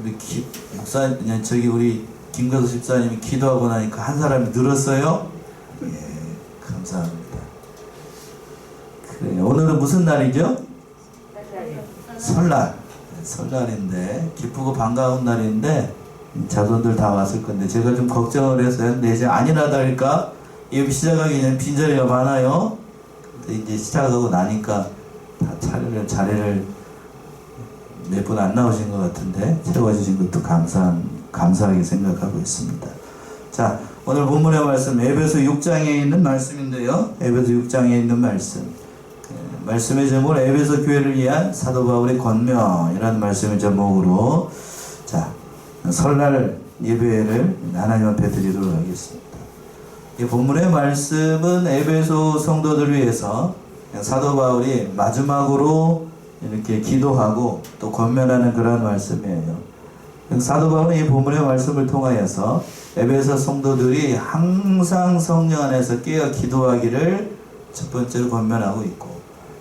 우리 우리 김가수 집사님이 기도하고 나니까 한 사람이 늘었어요? 예, 감사합니다. 그래, 오늘은 무슨 날이죠? 설날. 설날인데, 기쁘고 반가운 날인데, 자손들 다 왔을 건데, 제가 좀 걱정을 해서 했는데, 이제 아니라다니까, 예배 시작하기 전에 빈자리가 많아요. 근데 이제 시작하고 나니까, 다 자리를 몇 분 안 나오신 것 같은데, 채워주신 것도 감사하게 생각하고 있습니다. 자, 오늘 본문의 말씀, 에베소 6장에 있는 말씀인데요. 에베소 6장에 있는 말씀. 말씀의 제목은 에베소 교회를 위한 사도 바울의 권면이라는 말씀의 제목으로, 자, 설날 예배를 하나님 앞에 드리도록 하겠습니다. 이 본문의 말씀은 에베소 성도들을 위해서 사도 바울이 마지막으로 이렇게 기도하고 또 권면하는 그런 말씀이에요. 사도 바울은 이 본문의 말씀을 통하여서 에베소 성도들이 항상 성령 안에서 깨어 기도하기를 첫 번째로 권면하고 있고,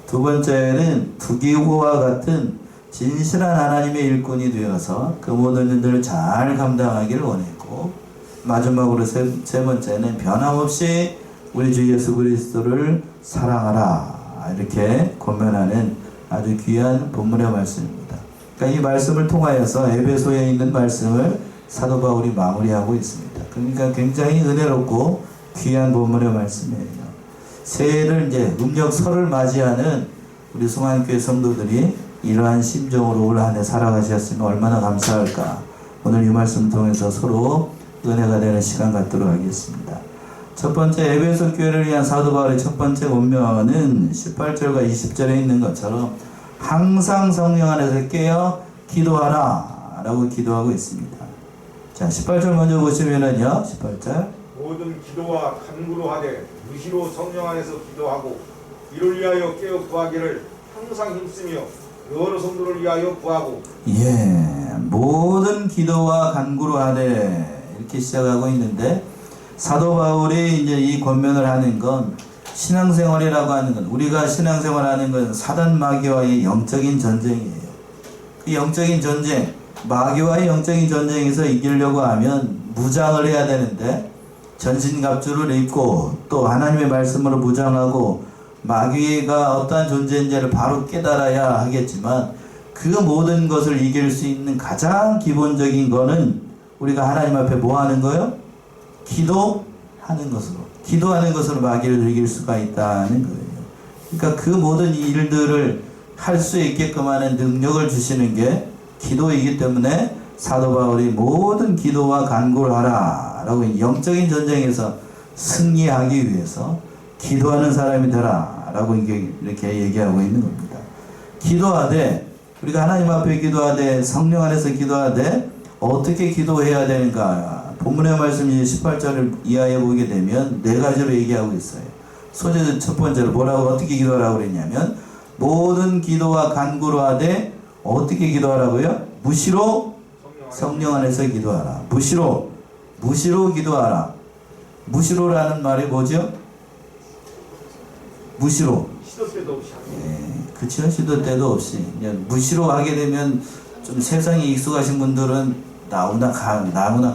두 번째는 부기호와 같은 진실한 하나님의 일꾼이 되어서 그 모든 일들을 잘 감당하기를 원했고, 마지막으로 세 번째는 변함없이 우리 주 예수 그리스도를 사랑하라, 이렇게 권면하는 아주 귀한 본문의 말씀입니다. 그러니까 이 말씀을 통하여서 에베소에 있는 말씀을 사도 바울이 마무리하고 있습니다. 그러니까 굉장히 은혜롭고 귀한 본문의 말씀이에요. 새해를 이제 음력설을 맞이하는 우리 송안교회 성도들이 이러한 심정으로 올 한 해 살아가셨으면 얼마나 감사할까. 오늘 이 말씀을 통해서 서로 은혜가 되는 시간 갖도록 하겠습니다. 첫 번째, 에베소 교회를 위한 사도 바울의 첫 번째 권면은 18절과 20절에 있는 것처럼 항상 성령 안에서 깨어 기도하라 라고 기도하고 있습니다. 자, 18절 먼저 보시면은요, 18절. 모든 기도와 간구로 하되 무시로 성령 안에서 기도하고 이를 위하여 깨어 구하기를 항상 힘쓰며 여러 성도를 위하여 구하고. 예, 모든 기도와 간구로 하되 이렇게 시작하고 있는데, 사도 바울이 이제 이 권면을 하는 건 신앙생활이라고 하는 건, 우리가 신앙생활하는 건 사단 마귀와의 영적인 전쟁이에요. 그 영적인 전쟁, 마귀와의 영적인 전쟁에서 이기려고 하면 무장을 해야 되는데, 전신갑주를 입고 또 하나님의 말씀으로 무장하고 마귀가 어떠한 존재인지를 바로 깨달아야 하겠지만, 그 모든 것을 이길 수 있는 가장 기본적인 거는 우리가 하나님 앞에 뭐 하는 거예요? 기도하는 것으로. 기도하는 것으로 마귀를 이길 수가 있다는 거예요. 그러니까 그 모든 일들을 할 수 있게끔 하는 능력을 주시는 게 기도이기 때문에 사도 바울이 모든 기도와 간구를 하라 라고 영적인 전쟁에서 승리하기 위해서 기도하는 사람이 되라 라고 이렇게 얘기하고 있는 겁니다. 기도하되, 우리가 하나님 앞에 기도하되 성령 안에서 기도하되 어떻게 기도해야 되는가? 본문의 말씀 18절을 이하에 보게 되면 네 가지로 얘기하고 있어요. 소재 첫 번째로 뭐라고, 어떻게 기도하라고 그랬냐면, 모든 기도와 간구로 하되 어떻게 기도하라고요? 무시로 성령 안에서 기도하라. 무시로 기도하라. 무시로라는 말이 뭐죠? 무시로. 시도 때도 없이. 예, 그쵸. 시도 때도 없이. 그냥 무시로 하게 되면 좀 세상에 익숙하신 분들은 나오나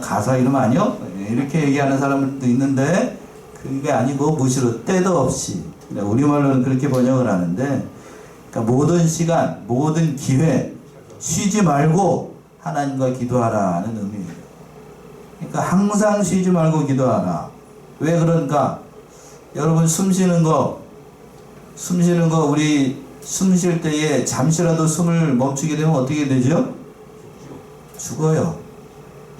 가사 이름 아니요? 이렇게 얘기하는 사람들도 있는데, 그게 아니고 무시로, 때도 없이. 우리말로는 그렇게 번역을 하는데, 그러니까 모든 시간, 모든 기회 쉬지 말고 하나님과 기도하라는 의미예요. 그러니까 항상 쉬지 말고 기도하라. 왜 그런가? 여러분, 숨 쉬는 거 우리 숨 쉴 때에 잠시라도 숨을 멈추게 되면 어떻게 되죠? 죽어요.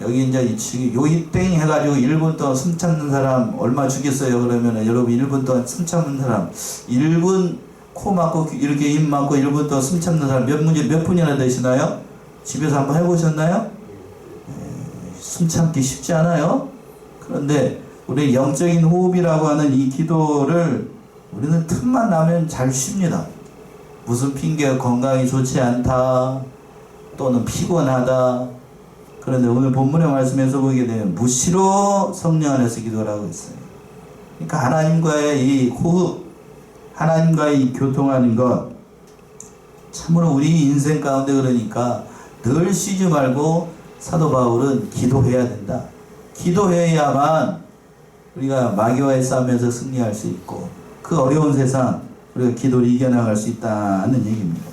여기 이제 요이 땡 해가지고 1분 동안 숨 참는 사람 얼마 주겠어요? 그러면은 여러분 1분 동안 숨 참는 사람, 1분 코 막고 이렇게 입 막고 1분 동안 숨 참는 사람 몇 분이나 되시나요? 집에서 한번 해보셨나요? 숨 참기 쉽지 않아요? 그런데 우리 영적인 호흡이라고 하는 이 기도를 우리는 틈만 나면 잘 쉽니다. 무슨 핑계가 건강이 좋지 않다, 또는 피곤하다. 그런데 오늘 본문의 말씀에서 보게 되면 무시로 성령 안에서 기도하라고 했어요. 그러니까 하나님과의 이 호흡, 하나님과의 이 교통하는 것, 참으로 우리 인생 가운데 그러니까 늘 쉬지 말고 사도 바울은 기도해야 된다. 기도해야만 우리가 마귀와의 싸움에서 승리할 수 있고 그 어려운 세상 우리가 기도를 이겨나갈 수 있다는 얘기입니다.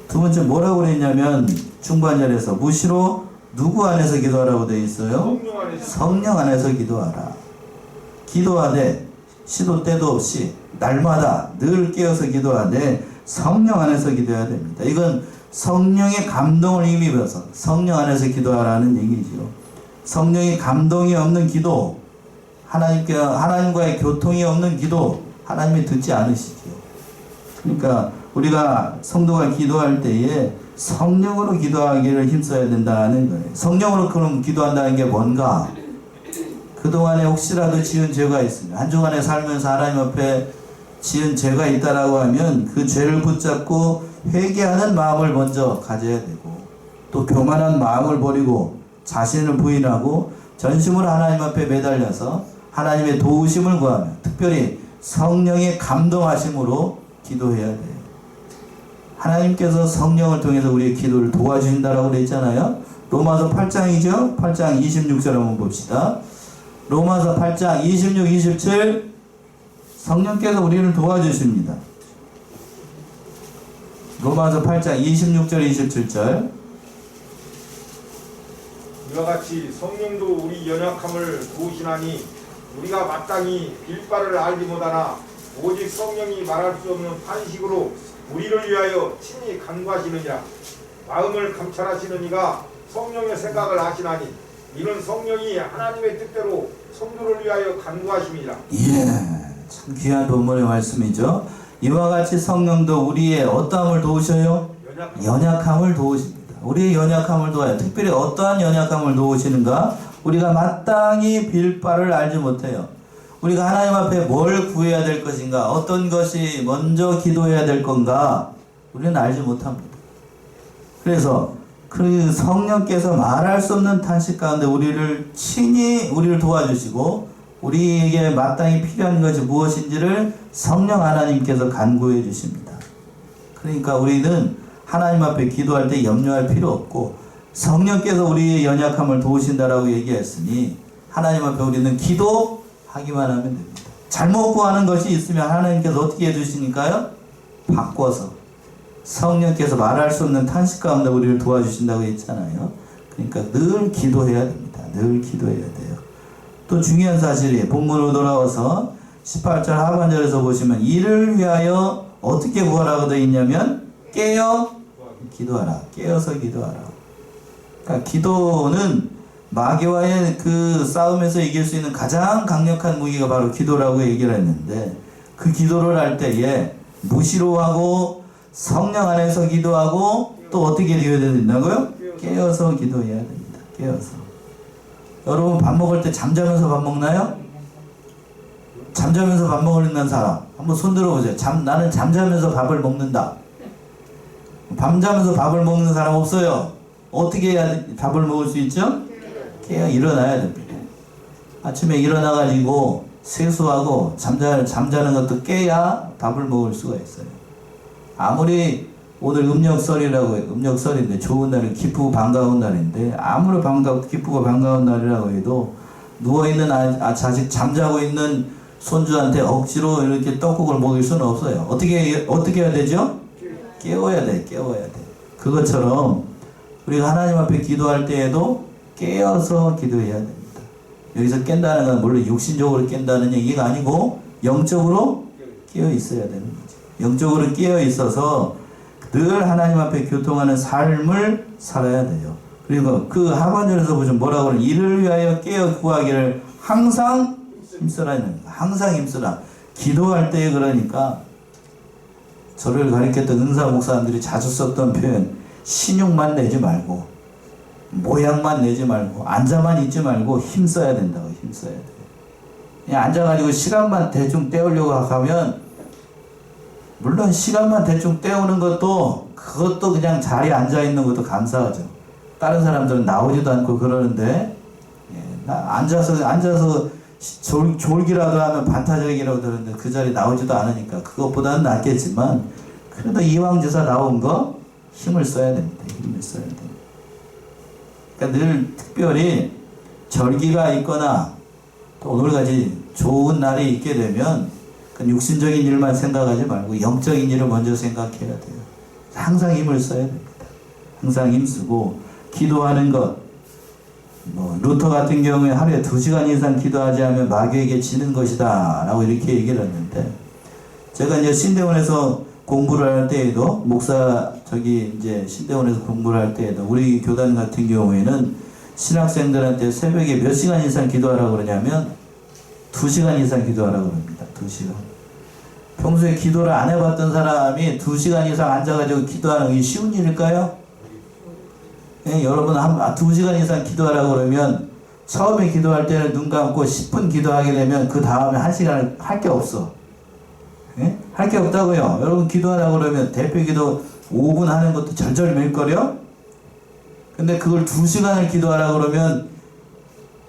두 번째 뭐라고 그랬냐면 중반절에서 무시로 누구 안에서 기도하라고 되어 있어요? 성령 안에서 기도하라. 기도하되 시도 때도 없이 날마다 늘 깨어서 기도하되 성령 안에서 기도해야 됩니다. 이건 성령의 감동을 힘입어서 성령 안에서 기도하라는 얘기죠. 성령의 감동이 없는 기도, 하나님과의 교통이 없는 기도, 하나님이 듣지 않으시죠. 그러니까 우리가 성도가 기도할 때에 성령으로 기도하기를 힘써야 된다는 거예요. 성령으로 그럼 기도한다는 게 뭔가? 그동안에 혹시라도 지은 죄가 있으면 한 주간에 살면서 하나님 앞에 지은 죄가 있다라고 하면 그 죄를 붙잡고 회개하는 마음을 먼저 가져야 되고 또 교만한 마음을 버리고 자신을 부인하고 전심으로 하나님 앞에 매달려서 하나님의 도우심을 구하며 특별히 성령의 감동하심으로 기도해야 돼요. 하나님께서 성령을 통해서 우리의 기도를 도와주신다라고 그랬잖아요. 로마서 8장이죠. 8장 26절 한번 봅시다. 로마서 8장 26, 27 성령께서 우리를 도와주십니다. 로마서 8장 26절 27절 이와 같이 성령도 우리 연약함을 도우시나니 우리가 마땅히 빌 바를 알지 못하나 오직 성령이 말할 수 없는 탄식으로 우리를 위하여 친히 간구하시느니라. 마음을 감찰하시는 이가 성령의 생각을 아시나니 이는 성령이 하나님의 뜻대로 성도를 위하여 간구하심이라. 예, 참 귀한 본문의 말씀이죠. 이와 같이 성령도 우리의 어떠함을 도우셔요? 연약함을 도우십니다. 우리의 연약함을 도와요. 특별히 어떠한 연약함을 도우시는가? 우리가 마땅히 빌 바를 알지 못해요. 우리가 하나님 앞에 뭘 구해야 될 것인가? 어떤 것이 먼저 기도해야 될 건가? 우리는 알지 못합니다. 그래서 그 성령께서 말할 수 없는 탄식 가운데 우리를 도와주시고 우리에게 마땅히 필요한 것이 무엇인지를 성령 하나님께서 간구해 주십니다. 그러니까 우리는 하나님 앞에 기도할 때 염려할 필요 없고 성령께서 우리의 연약함을 도우신다라고 얘기했으니 하나님 앞에 우리는 기도하기만 하면 됩니다. 잘못 구하는 것이 있으면 하나님께서 어떻게 해주시니까요? 바꿔서 성령께서 말할 수 없는 탄식 가운데 우리를 도와주신다고 했잖아요. 그러니까 늘 기도해야 됩니다. 늘 기도해야 돼요. 또 중요한 사실이 본문으로 돌아와서 18절 하반절에서 보시면 이를 위하여 어떻게 구하라고 되어 있냐면 깨어 기도하라. 깨어서 기도하라. 그러니까 기도는 마귀와의 그 싸움에서 이길 수 있는 가장 강력한 무기가 바로 기도라고 얘기를 했는데 그 기도를 할 때에 무시로 하고 성령 안에서 기도하고 또 어떻게 기도해야 된다고요? 깨어서 기도해야 됩니다. 깨어서. 여러분 밥 먹을 때 잠자면서 밥 먹나요? 잠자면서 밥 먹는 사람 한번 손 들어보세요. 나는 잠자면서 밥을 먹는다. 밤자면서 밥을 먹는 사람 없어요. 어떻게 해야 밥을 먹을 수 있죠? 깨어 일어나야 됩니다. 아침에 일어나가지고 세수하고 잠자는 것도 깨야 밥을 먹을 수가 있어요. 아무리 오늘 음력설이라고 해요. 음력설인데 좋은 날이 기쁘고 반가운 날인데 아무리 기쁘고 반가운 날이라고 해도 누워있는 자식 잠자고 있는 손주한테 억지로 이렇게 떡국을 먹일 수는 없어요. 어떻게 해야 되죠? 깨워야 돼. 그것처럼 우리가 하나님 앞에 기도할 때에도 깨어서 기도해야 됩니다. 여기서 깬다는 건 물론 육신적으로 깬다는 얘기가 아니고 영적으로 깨어 있어야 되는 거죠. 영적으로 깨어 있어서 늘 하나님 앞에 교통하는 삶을 살아야 돼요. 그리고 그 하반절에서 보시면 뭐라고 하는 이를 위하여 깨어 구하기를 항상 힘쓰라는 거예요. 항상 힘쓰라. 기도할 때 그러니까 저를 가리켰던 은사 목사님들이 자주 썼던 표현 신용만 내지 말고 모양만 내지 말고 앉아만 있지 말고 힘써야 된다고. 힘써야 돼요. 그냥 앉아가지고 시간만 대충 때우려고 하면 물론 시간만 대충 때우는 그것도 그냥 자리에 앉아있는 것도 감사하죠. 다른 사람들은 나오지도 않고 그러는데 앉아서 졸기라도 하면 반타작이라고 들었는데 그 자리에 나오지도 않으니까 그것보다는 낫겠지만 그래도 이왕저사 나온 거 힘을 써야 됩니다. 힘을 써야 됩니다. 그러니까 늘 특별히 절기가 있거나 또 오늘같이 좋은 날이 있게 되면 그 육신적인 일만 생각하지 말고 영적인 일을 먼저 생각해야 돼요. 항상 힘을 써야 됩니다. 항상 힘쓰고 기도하는 것, 루터 같은 경우에 하루에 2시간 이상 기도하지 않으면 마귀에게 지는 것이다 라고 이렇게 얘기를 했는데, 제가 이제 신대원에서 공부를 할 때에도 이제 신대원에서 공부를 할 때에도 우리 교단 같은 경우에는 신학생들한테 새벽에 몇 시간 이상 기도하라고 그러냐면 2시간 이상 기도하라고 그럽니다. 2시간. 평소에 기도를 안 해봤던 사람이 2시간 이상 앉아가지고 기도하는 게 쉬운 일일까요? 예, 여러분 2시간 이상 기도하라고 그러면 처음에 기도할 때는 눈 감고 10분 기도하게 되면 그 다음에 1시간을 할 게 없어. 예? 할 게 없다고요. 여러분 기도하라고 그러면 대표기도 5분 하는 것도 절절밀거려? 근데 그걸 2시간을 기도하라고 그러면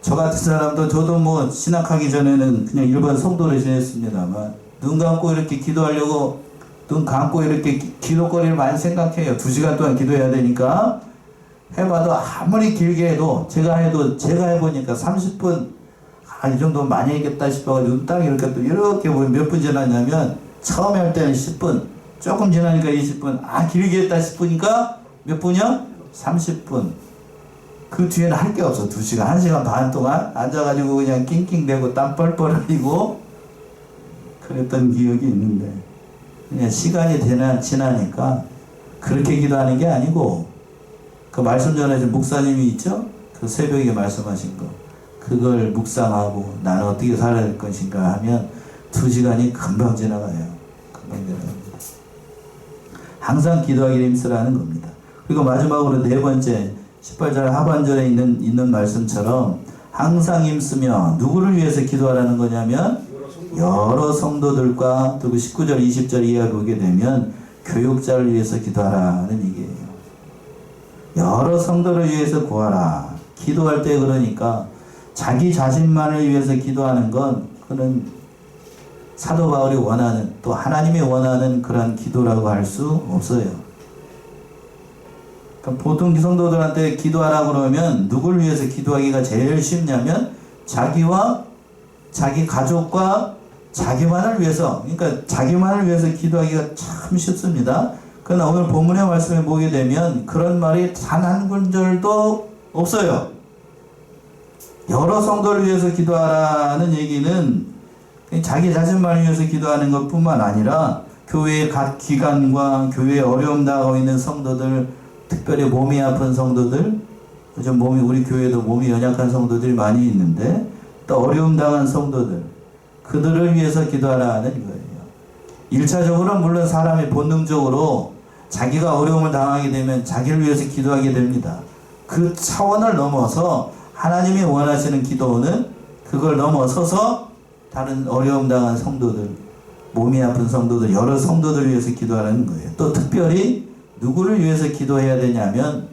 저 같은 사람도, 저도 뭐 신학하기 전에는 그냥 일반 성도로 지냈습니다만 눈 감고 이렇게 기도하려고 눈 감고 이렇게 기도거리를 많이 생각해요. 2시간 동안 기도해야 되니까. 해봐도 아무리 길게 해도 제가 해보니까 30분 이 정도면 많이 했겠다 싶어가지고 딱 이렇게 보면 몇 분 지났냐면 처음에 할 때는 10분, 조금 지나니까 20분, 길게 했다 싶으니까 몇 분이요? 30분. 그 뒤에는 할 게 없어. 2시간, 1시간 반 동안 앉아가지고 그냥 낑낑대고 땀 뻘뻘 흘리고 그랬던 기억이 있는데, 그냥 시간이 지나니까 그렇게 기도하는 게 아니고, 그 말씀 전해준 목사님이 있죠? 그 새벽에 말씀하신 거, 그걸 묵상하고 나는 어떻게 살아야 될 것인가 하면 2시간이 금방 지나가요. 금방 지나갑니다. 항상 기도하기를 힘쓰라는 겁니다. 그리고 마지막으로 4번째 18절 하반절에 있는 말씀처럼 항상 힘쓰며 누구를 위해서 기도하라는 거냐면 여러 성도들과, 그리고 19절 20절 이하에 보게 되면 교육자를 위해서 기도하라는 얘기예요. 여러 성도를 위해서 구하라. 기도할 때 그러니까 자기 자신만을 위해서 기도하는 건 그는 사도 바울이 원하는, 또 하나님이 원하는 그런 기도라고 할 수 없어요. 그러니까 보통 성도들한테 기도하라 그러면 누굴 위해서 기도하기가 제일 쉽냐면 자기와 자기 가족과 자기만을 위해서, 그러니까 자기만을 위해서 기도하기가 참 쉽습니다. 그러나 오늘 본문의 말씀에 보게 되면 그런 말이 단 한 군절도 없어요. 여러 성도를 위해서 기도하라는 얘기는 자기 자신만을 위해서 기도하는 것 뿐만 아니라 교회의 각 기관과 교회에 어려움 당하고 있는 성도들, 특별히 몸이 아픈 성도들, 우리 교회도 몸이 연약한 성도들이 많이 있는데 또 어려움 당한 성도들, 그들을 위해서 기도하라는 거예요. 1차적으로는 물론 사람이 본능적으로 자기가 어려움을 당하게 되면 자기를 위해서 기도하게 됩니다. 그 차원을 넘어서 하나님이 원하시는 기도는 그걸 넘어서서 다른 어려움 당한 성도들, 몸이 아픈 성도들, 여러 성도들을 위해서 기도하라는 거예요. 또 특별히 누구를 위해서 기도해야 되냐면,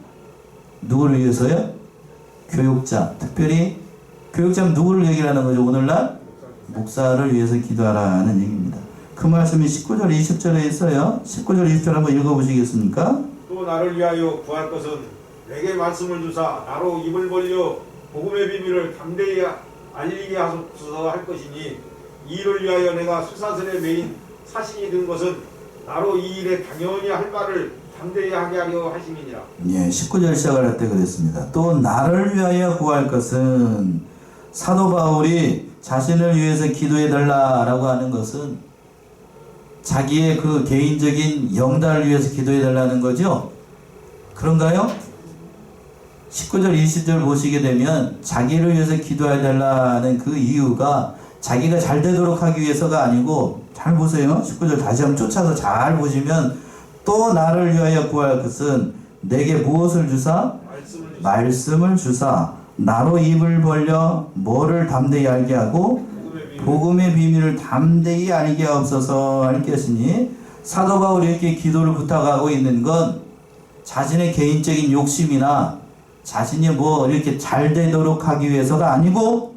누구를 위해서요? 교육자. 특별히 교육자는 누구를 얘기하는 거죠? 오늘날 목사를 위해서 기도하라는 얘기입니다. 그 말씀이 19절 20절에 있어요. 19절 20절 한번 읽어보시겠습니까? 또 나를 위하여 구할 것은 내게 말씀을 주사 나로 입을 벌려 복음의 비밀을 담대히 알리게 하소서 할 것이니, 이 일을 위하여 내가 쇠사슬에 매인 사신이 된 것은 나로 이 일에 당연히 할 말을 담대히 하게 하려 하심이니라. 예, 19절 시작을 할 때 그랬습니다. 또 나를 위하여 구할 것은, 사도 바울이 자신을 위해서 기도해달라라고 하는 것은 자기의 그 개인적인 영달을 위해서 기도해달라는 거죠? 그런가요? 19절 20절 보시게 되면 자기를 위해서 기도해달라는 그 이유가 자기가 잘 되도록 하기 위해서가 아니고, 잘 보세요. 19절 다시 한번 쫓아서 잘 보시면, 또 나를 위하여 구할 것은 내게 무엇을 주사? 말씀을 주사 나로 입을 벌려 뭐를 담대히 알게 하고 복음의 비밀을 담대히 알게 하옵소서 할 것이니, 사도 바울이 이렇게 기도를 부탁하고 있는 건 자신의 개인적인 욕심이나 자신이 뭐 이렇게 잘 되도록 하기 위해서가 아니고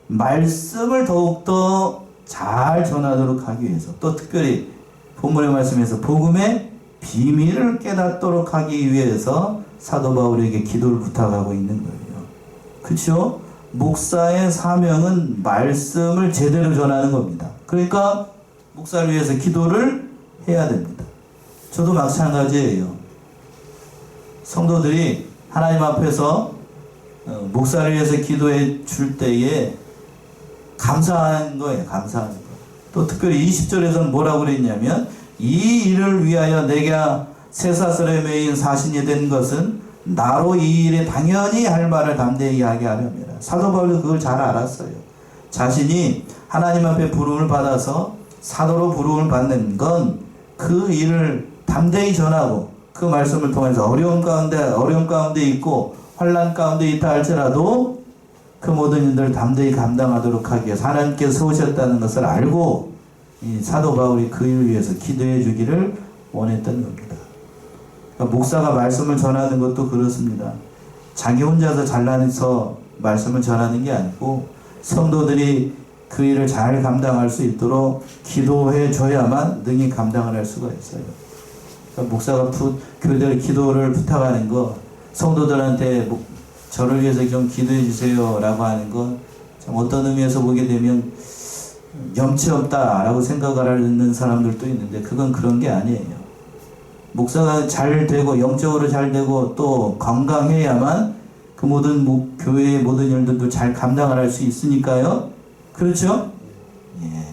말씀을 더욱더 잘 전하도록 하기 위해서, 또 특별히 본문의 말씀에서 복음의 비밀을 깨닫도록 하기 위해서 사도 바울에게 기도를 부탁하고 있는 거예요. 그렇죠? 목사의 사명은 말씀을 제대로 전하는 겁니다. 그러니까 목사를 위해서 기도를 해야 됩니다. 저도 마찬가지예요. 성도들이 하나님 앞에서 목사를 위해서 기도해 줄 때에 감사하는 거예요. 감사하는 거. 또 특별히 20절에서는 뭐라고 그랬냐면 이 일을 위하여 내가 쇠사슬에 매인 사신이 된 것은 나로 이 일에 당연히 할 말을 담대히 하게 하려니라. 사도 바울도 그걸 잘 알았어요. 자신이 하나님 앞에 부름을 받아서 사도로 부름을 받는 건 그 일을 담대히 전하고 그 말씀을 통해서 어려움 가운데 있고 환난 가운데 있다 할지라도 그 모든 일들을 담대히 감당하도록 하기 위해서 하나님께서 세우셨다는 것을 알고 이 사도 바울이 그 일을 위해서 기도해 주기를 원했던 겁니다. 그러니까 목사가 말씀을 전하는 것도 그렇습니다. 자기 혼자서 잘나서 말씀을 전하는 게 아니고 성도들이 그 일을 잘 감당할 수 있도록 기도해 줘야만 능히 감당을 할 수가 있어요. 그러니까 목사가 교회들 기도를 부탁하는 거, 성도들한테 저를 위해서 좀 기도해 주세요 라고 하는 건 참 어떤 의미에서 보게 되면 염치 없다라고 생각을 하는 사람들도 있는데 그건 그런 게 아니에요. 목사가 잘 되고 영적으로 잘 되고 또 건강해야만 그 모든 교회의 모든 일들도 잘 감당을 할 수 있으니까요. 그렇죠? 예.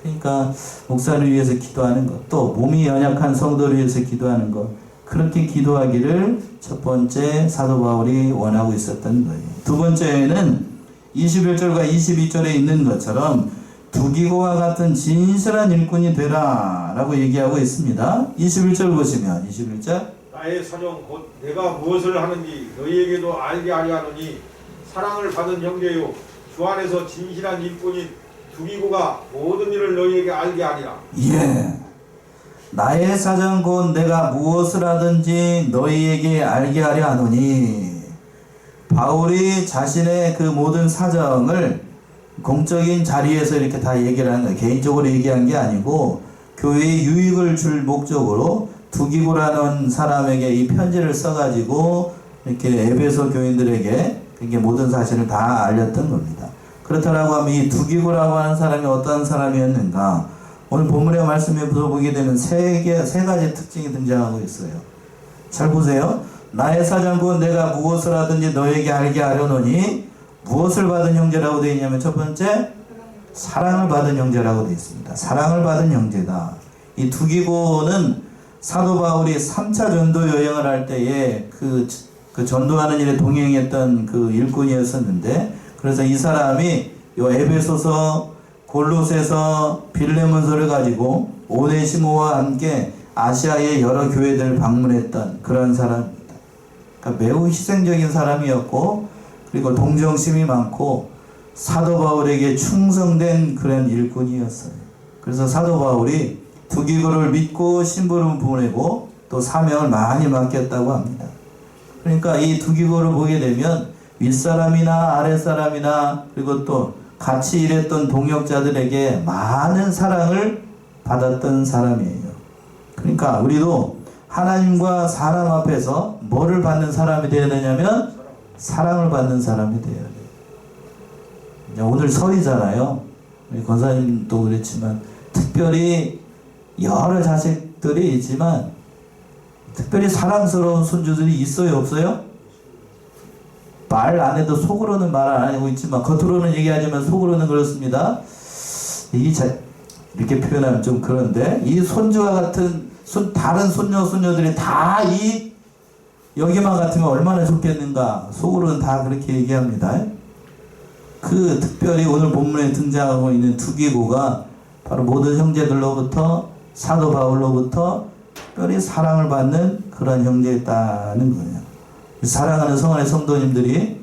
그러니까 목사를 위해서 기도하는 것, 또 몸이 연약한 성도를 위해서 기도하는 것, 그렇게 기도하기를 첫 번째 사도 바울이 원하고 있었던 거예요. 두 번째는 21절과 22절에 있는 것처럼 두기고와 같은 진실한 일꾼이 되라 라고 얘기하고 있습니다. 21절 보시면 21절 나의 사정 곧 내가 무엇을 하는지 너희에게도 알게 하려 하노니 사랑을 받은 형제요 주 안에서 진실한 일꾼인 두기고가 모든 일을 너희에게 알게 하리라. 예. 나의 사정 곧 내가 무엇을 하든지 너희에게 알게 하려 하노니 바울이 자신의 그 모든 사정을 공적인 자리에서 이렇게 다 얘기를 하는 거예요. 개인적으로 얘기한 게 아니고 교회에 유익을 줄 목적으로 두기고라는 사람에게 이 편지를 써가지고 이렇게 에베소 교인들에게 이게 모든 사실을 다 알렸던 겁니다. 그렇다고 하면 이 두기고라고 하는 사람이 어떠한 사람이었는가? 오늘 본문의 말씀에 들어보게 되면 세 가지 특징이 등장하고 있어요. 잘 보세요. 나의 사정 곧 내가 무엇을 하든지 너에게 알게 하려노니 무엇을 받은 형제라고 되어 있냐면 첫 번째 사랑을 받은 형제라고 되어 있습니다. 사랑을 받은 형제다. 이 두기고는 사도 바울이 3차 전도 여행을 할 때에 그 전도하는 일에 동행했던 그 일꾼이었었는데 그래서 이 사람이 요 에베소서, 골로새서, 빌레몬서를 가지고 오네시모와 함께 아시아의 여러 교회들을 방문했던 그런 사람입니다. 그러니까 매우 희생적인 사람이었고 그리고 동정심이 많고 사도 바울에게 충성된 그런 일꾼이었어요. 그래서 사도 바울이 두기고를 믿고 심부름 보내고 또 사명을 많이 맡겼다고 합니다. 그러니까 이 두기고를 보게 되면 윗사람이나 아랫사람이나 그리고 또 같이 일했던 동역자들에게 많은 사랑을 받았던 사람이에요. 그러니까 우리도 하나님과 사람 앞에서 뭐를 받는 사람이 되어야 되냐면 사랑을 받는 사람이 되어야 돼요. 오늘 설이잖아요. 우리 권사님도 그렇지만 특별히 여러 자식들이 있지만 특별히 사랑스러운 손주들이 있어요 없어요? 말 안 해도 속으로는 말 안 하고 있지만 겉으로는 얘기하지만 속으로는 그렇습니다. 이렇게 표현하면 좀 그런데 이 손주와 같은 다른 손녀들이 다 여기만 같으면 얼마나 좋겠는가 속으로는 다 그렇게 얘기합니다. 그 특별히 오늘 본문에 등장하고 있는 두기고가 바로 모든 형제들로부터 사도 바울로부터 특별히 사랑을 받는 그런 형제였다는 거예요. 사랑하는 성안의 성도님들이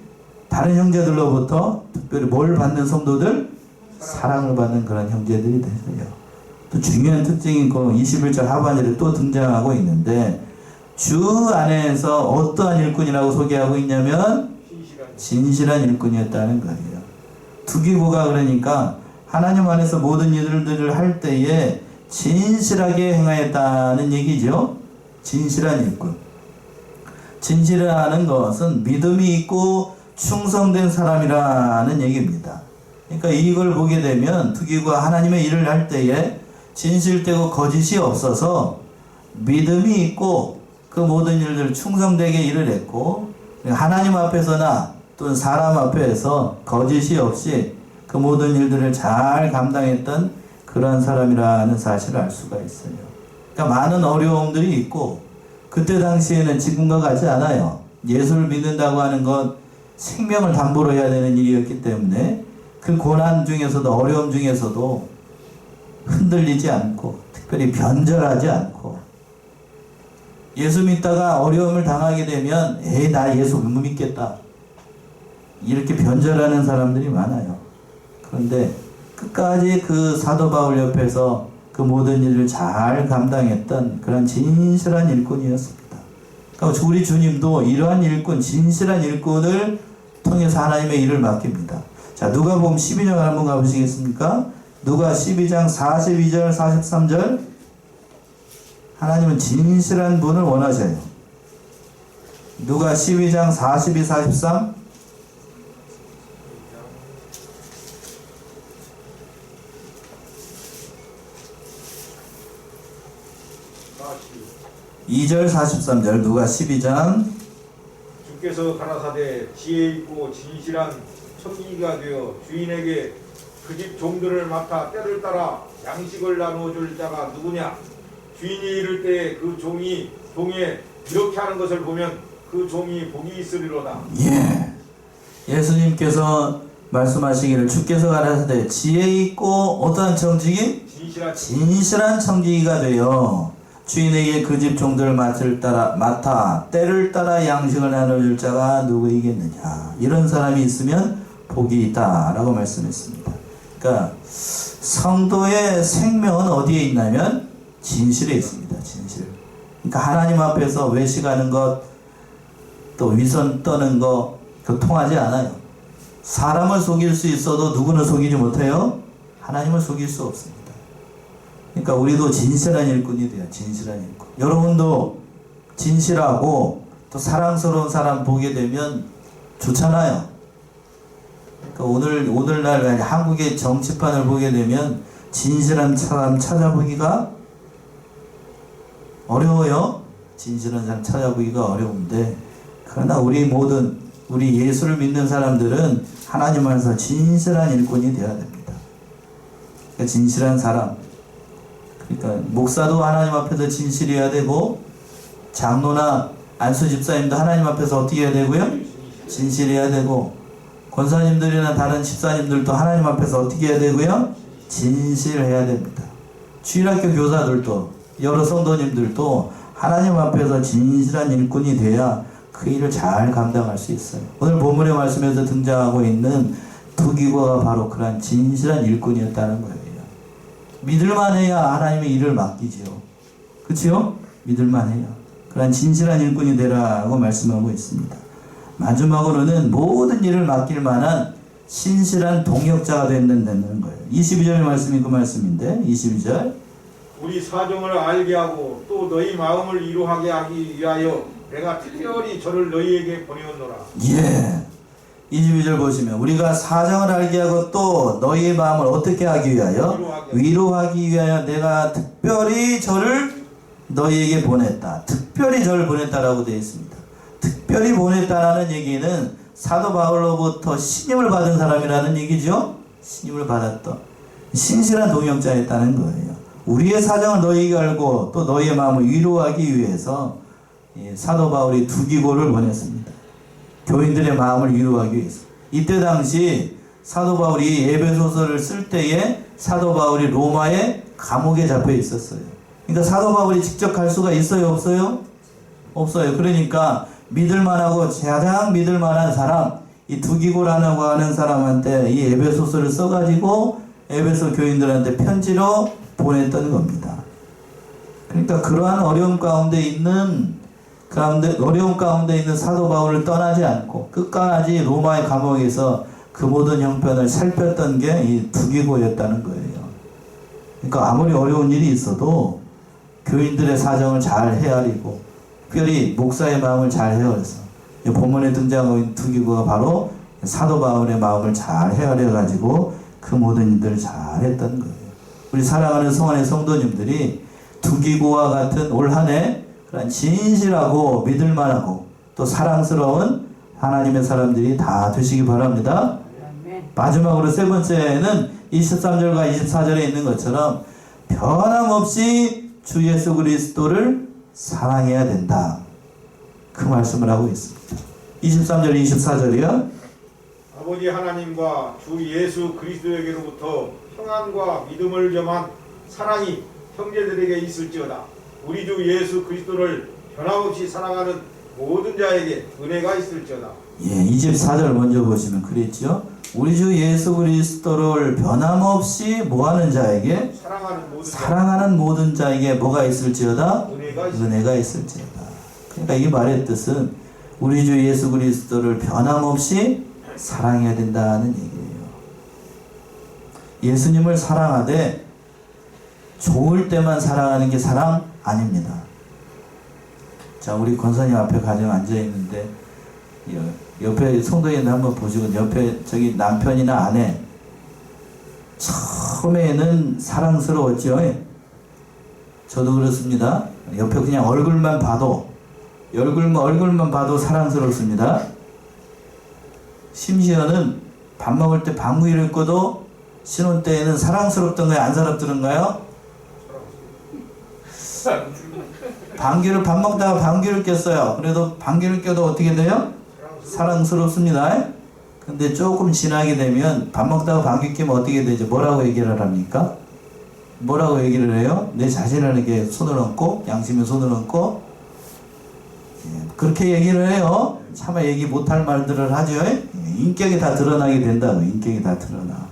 다른 형제들로부터 특별히 뭘 받는 성도들? 사랑을 받는 그런 형제들이 되세요. 또 중요한 특징인 거 21절 하반절에 또 등장하고 있는데 주 안에서 어떠한 일꾼이라고 소개하고 있냐면 진실한 일꾼이었다는 거예요. 두기고가 그러니까 하나님 안에서 모든 일들을 할 때에 진실하게 행하였다는 얘기죠. 진실한 일꾼. 진실이라는 것은 믿음이 있고 충성된 사람이라는 얘기입니다. 그러니까 이걸 보게 되면 투기구가 하나님의 일을 할 때에 진실되고 거짓이 없어서 믿음이 있고 그 모든 일들을 충성되게 일을 했고 하나님 앞에서나 또는 사람 앞에서 거짓이 없이 그 모든 일들을 잘 감당했던 그러한 사람이라는 사실을 알 수가 있어요. 그러니까 많은 어려움들이 있고 그때 당시에는 지금과 같지 않아요. 예수를 믿는다고 하는 건 생명을 담보로 해야 되는 일이었기 때문에 그 고난 중에서도 어려움 중에서도 흔들리지 않고 특별히 변절하지 않고 예수 믿다가 어려움을 당하게 되면 에이 나 예수 못 믿겠다 이렇게 변절하는 사람들이 많아요. 그런데 끝까지 그 사도 바울 옆에서 그 모든 일을 잘 감당했던 그런 진실한 일꾼이었습니다. 그러니까 우리 주님도 이러한 일꾼, 진실한 일꾼을 통해서 하나님의 일을 맡깁니다. 자, 누가복음 12장 한번 가보시겠습니까? 누가 12장 42절 43절 하나님은 진실한 분을 원하셔요. 누가 12장 42, 43 2절 43절 누가 12장 주께서 가라사대 지혜 있고 진실한 첩기가 되어 주인에게 그 집 종들을 맡아 때를 따라 양식을 나누어 줄 자가 누구냐? 주인이 이를 때 그 종이 종에 이렇게 하는 것을 보면 그 종이 복이 있으리로다. 예. 예수님께서 말씀하시기를 주께서 가라사대 지혜 있고 어떠한 청지기? 진실한 청지기가 되어 주인에게 그 집 종들을 맡아 때를 따라 양식을 나눠줄 자가 누구이겠느냐. 이런 사람이 있으면 복이 있다 라고 말씀했습니다. 그러니까 성도의 생명은 어디에 있냐면 진실에 있습니다. 진실. 그러니까 하나님 앞에서 외식하는 것 또 위선 떠는 거 그거 통하지 않아요. 사람을 속일 수 있어도 누구는 속이지 못해요? 하나님을 속일 수 없습니다. 그러니까 우리도 진실한 일꾼이 돼요. 진실한 일꾼. 여러분도 진실하고 또 사랑스러운 사람 보게 되면 좋잖아요. 그러니까 오늘날 한국의 정치판을 보게 되면 진실한 사람 찾아보기가 어려워요. 진실한 사람 찾아보기가 어려운데 그러나 우리 예수를 믿는 사람들은 하나님 안에서 진실한 일꾼이 되어야 됩니다. 그러니까 진실한 사람. 그러니까 목사도 하나님 앞에서 진실해야 되고 장로나 안수 집사님도 하나님 앞에서 어떻게 해야 되고요? 진실해야 되고 권사님들이나 다른 집사님들도 하나님 앞에서 어떻게 해야 되고요? 진실해야 됩니다. 주일학교 교사들도 여러 성도님들도 하나님 앞에서 진실한 일꾼이 돼야 그 일을 잘 감당할 수 있어요. 오늘 본문의 말씀에서 등장하고 있는 투기고가 바로 그러한 진실한 일꾼이었다는 거예요. 믿을만 해야 하나님의 일을 맡기지요. 그치요? 믿을만 해요. 그러한 진실한 일꾼이 되라고 말씀하고 있습니다. 마지막으로는 모든 일을 맡길 만한 신실한 동역자가 된다는 거예요. 22절 말씀이 그 말씀인데 22절 우리 사정을 알게 하고 또 너희 마음을 이루하게 하기 위하여 내가 특별히 저를 너희에게 보내었노라. 예. 22절 보시면 우리가 사정을 알게 하고 또 너희의 마음을 어떻게 하기 위하여? 위로하기 위하여 내가 특별히 저를 너희에게 보냈다. 특별히 저를 보냈다라고 되어 있습니다. 특별히 보냈다라는 얘기는 사도 바울로부터 신임을 받은 사람이라는 얘기죠. 신임을 받았던 신실한 동역자였다는 거예요. 우리의 사정을 너희에게 알고 또 너희의 마음을 위로하기 위해서 사도 바울이 두기고를 보냈습니다. 교인들의 마음을 위로하기 위해서. 이때 당시 사도 바울이 에베소서를 쓸 때에 사도 바울이 로마의 감옥에 잡혀 있었어요. 그러니까 사도 바울이 직접 갈 수가 있어요? 없어요? 없어요. 그러니까 믿을만하고 가장 믿을만한 사람, 이 두기고라고 하는 사람한테 이 에베소서를 써가지고 에베소 교인들한테 편지로 보냈던 겁니다. 그러니까 그러한 어려움 가운데 있는 사도 바울을 떠나지 않고 끝까지 로마의 감옥에서 그 모든 형편을 살폈던 게 이 두기고였다는 거예요. 그러니까 아무리 어려운 일이 있어도 교인들의 사정을 잘 헤아리고 특별히 목사의 마음을 잘 헤아려서 이 본문에 등장하고 있는 두 기구가 바로 사도 바울의 마음을 잘 헤아려 가지고 그 모든 일들을 잘 했던 거예요. 우리 사랑하는 성안의 성도님들이 두 기구와 같은 올 한 해 그런 진실하고 믿을만하고 또 사랑스러운 하나님의 사람들이 다 되시기 바랍니다. 마지막으로 세 번째는 23절과 24절에 있는 것처럼 변함없이 주 예수 그리스도를 사랑해야 된다. 그 말씀을 하고 있습니다. 23절, 24절이요. 아버지 하나님과 주 예수 그리스도에게로부터 평안과 믿음을 겸한 사랑이 형제들에게 있을지어다. 우리 주 예수 그리스도를 변함없이 사랑하는 모든 자에게 은혜가 있을지어다. 예, 24절 먼저 보시면 그랬죠. 우리 주 예수 그리스도를 변함없이 뭐하는 자에게? 사랑하는 모든 자에게 뭐가 있을지어다? 은혜가 있을지어다. 그러니까 이 말의 뜻은 우리 주 예수 그리스도를 변함없이 사랑해야 된다는 얘기예요. 예수님을 사랑하되 좋을 때만 사랑하는 게 사랑 아닙니다. 자, 우리 권사님 앞에 가정 앉아 있는데 옆에 성도님들 한번 보시고 옆에 저기 남편이나 아내 처음에는 사랑스러웠죠. 저도 그렇습니다. 옆에 그냥 얼굴만 봐도 사랑스럽습니다. 심지어는 밥 먹을 때 방귀를 껴도 신혼 때에는 사랑스럽던가요? 안 사랑스럽던가요? 방귀를 밥 먹다가 방귀를 꼈어요. 그래도 방귀를 껴도 어떻게 돼요? 사랑스럽습니다. 근데 조금 지나게 되면 밥 먹다가 방귀 끼면 어떻게 되죠? 뭐라고 얘기를 합니까? 뭐라고 얘기를 해요? 내 자신에게 손을 얹고 양심에 손을 얹고 그렇게 얘기를 해요. 차마 얘기 못할 말들을 하죠. 인격이 다 드러나게 된다고. 인격이 다 드러나.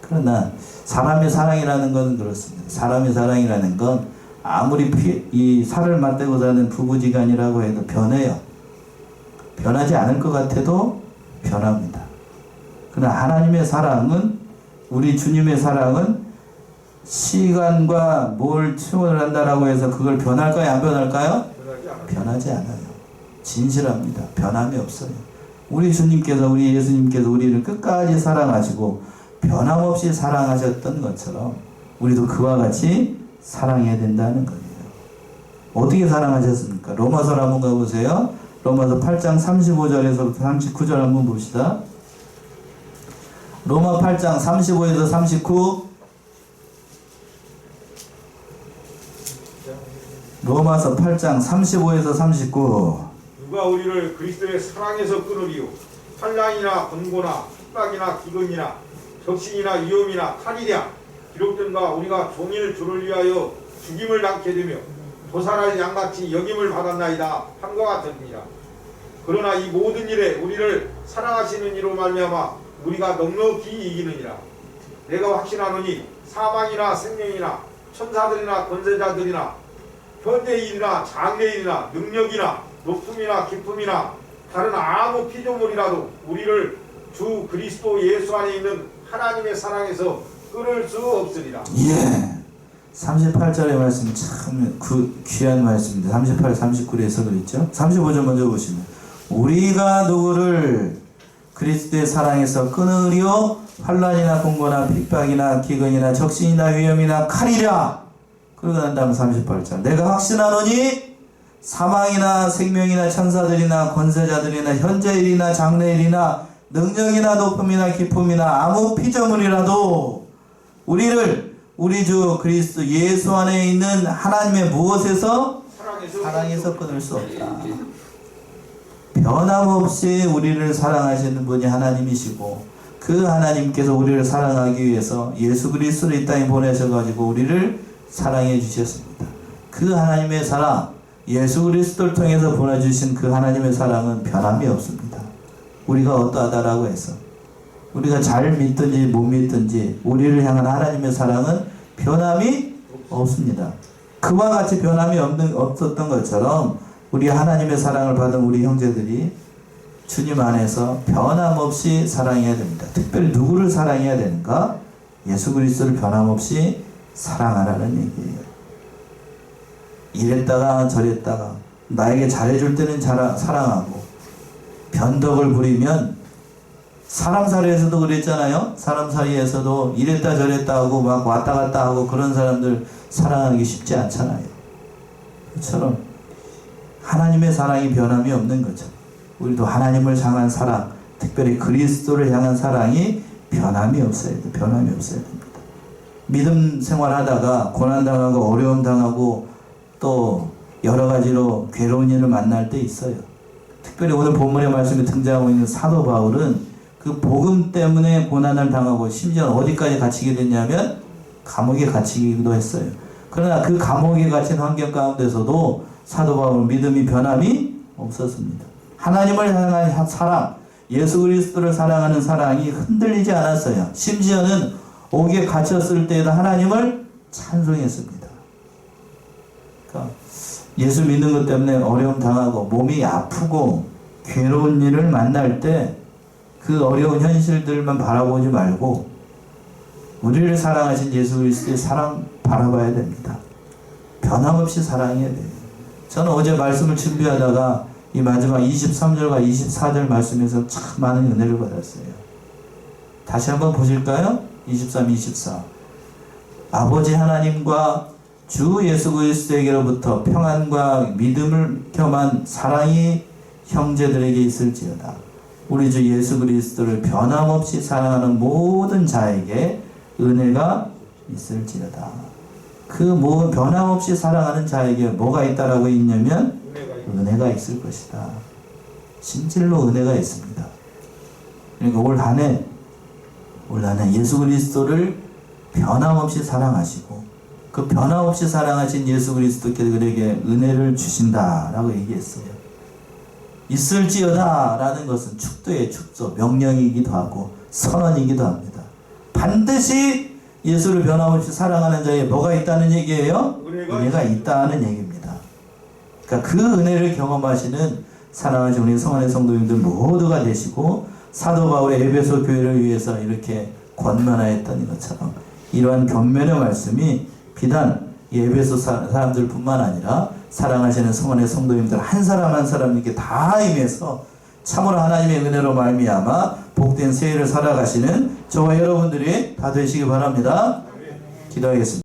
그러나 사람의 사랑이라는 건 그렇습니다. 사람의 사랑이라는 건 아무리 이 살을 맞대고 사는 부부지간이라고 해도 변해요. 변하지 않을 것 같아도 변합니다. 그러나 하나님의 사랑은, 우리 주님의 사랑은 시간과 뭘 충원을 한다라고 해서 그걸 변할까요? 안 변할까요? 변하지 않아요. 진실합니다. 변함이 없어요. 우리 주님께서, 우리 예수님께서 우리를 끝까지 사랑하시고 변함없이 사랑하셨던 것처럼 우리도 그와 같이 사랑해야 된다는 거예요. 어떻게 사랑하셨습니까? 로마서를 한번 가보세요. 로마서 8장 35절에서부터 39절 한번 봅시다. 로마 8장 35에서 39. 로마서 8장 35에서 39. 누가 우리를 그리스도의 사랑에서 끊으리요? 환난이나 곤고나 핍박이나 기근이나 적신이나 위험이나 칼이랴 기록된가 우리가 종일 주를 위하여 죽임을 당케 되며 도살할 양같이 여김을 받았나이다 한것 같으니라. 그러나 이 모든 일에 우리를 사랑하시는 이로 말미암아 우리가 넉넉히 이기느니라. 내가 확신하노니 사망이나 생명이나 천사들이나 권세자들이나 현대일이나 장래일이나 능력이나 높음이나 깊음이나 다른 아무 피조물이라도 우리를 주 그리스도 예수 안에 있는 하나님의 사랑에서 끊을 수 없으리라. 예. 38절의 말씀이 참 귀한 말씀입니다. 38, 39에서 그랬죠. 35절 먼저 보시면 우리가 누구를 그리스도의 사랑에서 끊으리요? 환난이나 공고나 핍박이나 기근이나 적신이나 위험이나 칼이랴. 그러고 난 다음 38절 내가 확신하노니 사망이나 생명이나 천사들이나 권세자들이나 현재일이나 장래일이나 능력이나 높음이나 깊음이나 아무 피조물이라도 우리를 우리 주 그리스도 예수 안에 있는 하나님의 무엇에서? 사랑에서 끊을 수 없다. 변함없이 우리를 사랑하시는 분이 하나님이시고 그 하나님께서 우리를 사랑하기 위해서 예수 그리스도를 이 땅에 보내셔가지고 우리를 사랑해 주셨습니다. 그 하나님의 사랑, 예수 그리스도를 통해서 보내주신 그 하나님의 사랑은 변함이 없습니다. 우리가 어떠하다라고 해서 우리가 잘 믿든지 못 믿든지 우리를 향한 하나님의 사랑은 변함이 없습니다. 그와 같이 변함이 없었던 것처럼 우리 하나님의 사랑을 받은 우리 형제들이 주님 안에서 변함없이 사랑해야 됩니다. 특별히 누구를 사랑해야 되는가? 예수 그리스도를 변함없이 사랑하라는 얘기예요. 이랬다가 저랬다가 나에게 잘해줄 때는 사랑하고 변덕을 부리면 사람 사이에서도 그랬잖아요. 사람 사이에서도 이랬다 저랬다 하고 막 왔다 갔다 하고 그런 사람들 사랑하기 쉽지 않잖아요. 그처럼 하나님의 사랑이 변함이 없는 거죠. 우리도 하나님을 향한 사랑, 특별히 그리스도를 향한 사랑이 변함이 없어야 돼. 변함이 없어야 됩니다. 믿음 생활하다가 고난당하고 어려움 당하고 또 여러 가지로 괴로운 일을 만날 때 있어요. 특별히 오늘 본문의 말씀에 등장하고 있는 사도 바울은 그 복음 때문에 고난을 당하고 심지어 어디까지 갇히게 됐냐면 감옥에 갇히기도 했어요. 그러나 그 감옥에 갇힌 환경 가운데서도 사도 바울은 믿음이 변함이 없었습니다. 하나님을 향한 사랑, 예수 그리스도를 사랑하는 사랑이 흔들리지 않았어요. 심지어는 옥에 갇혔을 때에도 하나님을 찬송했습니다. 그러니까 예수 믿는 것 때문에 어려움 당하고 몸이 아프고 괴로운 일을 만날 때 그 어려운 현실들만 바라보지 말고 우리를 사랑하신 예수 그리스도의 사랑 바라봐야 됩니다. 변함없이 사랑해야 돼요. 저는 어제 말씀을 준비하다가 이 마지막 23절과 24절 말씀에서 참 많은 은혜를 받았어요. 다시 한번 보실까요? 23, 24. 아버지 하나님과 주 예수 그리스도에게로부터 평안과 믿음을 겸한 사랑이 형제들에게 있을지어다. 우리 주 예수 그리스도를 변함없이 사랑하는 모든 자에게 은혜가 있을지어다. 그 변함없이 사랑하는 자에게 뭐가 있다라고 있냐면 은혜가 있을 것이다. 진실로 은혜가 있습니다. 그러니까 올 한 해 예수 그리스도를 변함없이 사랑하시고 그 변함없이 사랑하신 예수 그리스도께서 그에게 은혜를 주신다라고 얘기했어요. 있을지어다 라는 것은 축도의 축도, 명령이기도 하고 선언이기도 합니다. 반드시 예수를 변함없이 사랑하는 자에 뭐가 있다는 얘기예요? 은혜가 있다는 얘기입니다. 그러니까 그 은혜를 경험하시는 사랑하신 우리 성안의 성도님들 모두가 되시고 사도 바울의 에베소 교회를 위해서 이렇게 권면하였던 것처럼 이러한 견면의 말씀이 비단 이 에베소 사람들 뿐만 아니라 사랑하시는 성원의 성도님들 한 사람 한 사람에게 다 임해서 참으로 하나님의 은혜로 말미암아 복된 새해를 살아가시는 저와 여러분들이 다 되시기 바랍니다. 기도하겠습니다.